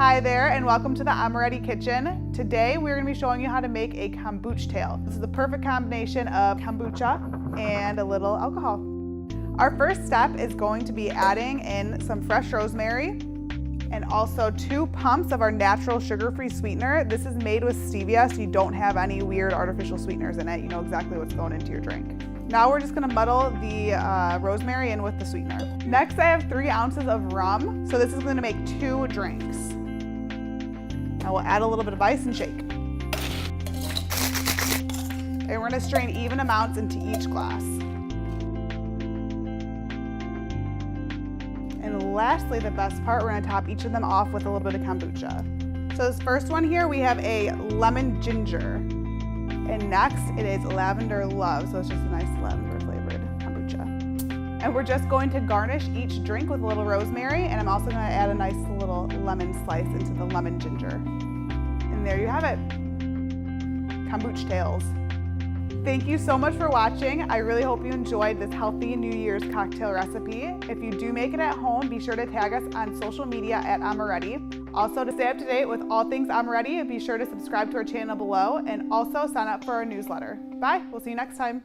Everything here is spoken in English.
Hi there, and welcome to the Amoretti kitchen. Today we're going to be showing you how to make a Kombuchtail. This is the perfect combination of kombucha and a little alcohol. Our first step is going to be adding in some fresh rosemary and also 2 pumps of our natural sugar-free sweetener. This is made with stevia, so you don't have any weird artificial sweeteners in it. You know exactly what's going into your drink. Now we're just gonna muddle the rosemary in with the sweetener. Next, I have 3 ounces of rum. So this is gonna make 2 drinks. Now we'll add a little bit of ice and shake. And we're gonna strain even amounts into each glass. And lastly, the best part, we're gonna top each of them off with a little bit of kombucha. So this first one here, we have a lemon ginger. And next, it is lavender love. So it's just a nice lavender flavored kombucha. And we're just going to garnish each drink with a little rosemary. And I'm also gonna add a nice little lemon slice into the lemon ginger. And there you have it, Kombuchtails. Thank you so much for watching. I really hope you enjoyed this healthy New Year's cocktail recipe. If you do make it at home, be sure to tag us on social media at Amoretti. Also, to stay up to date with all things Amoretti, be sure to subscribe to our channel below and also sign up for our newsletter. Bye, we'll see you next time.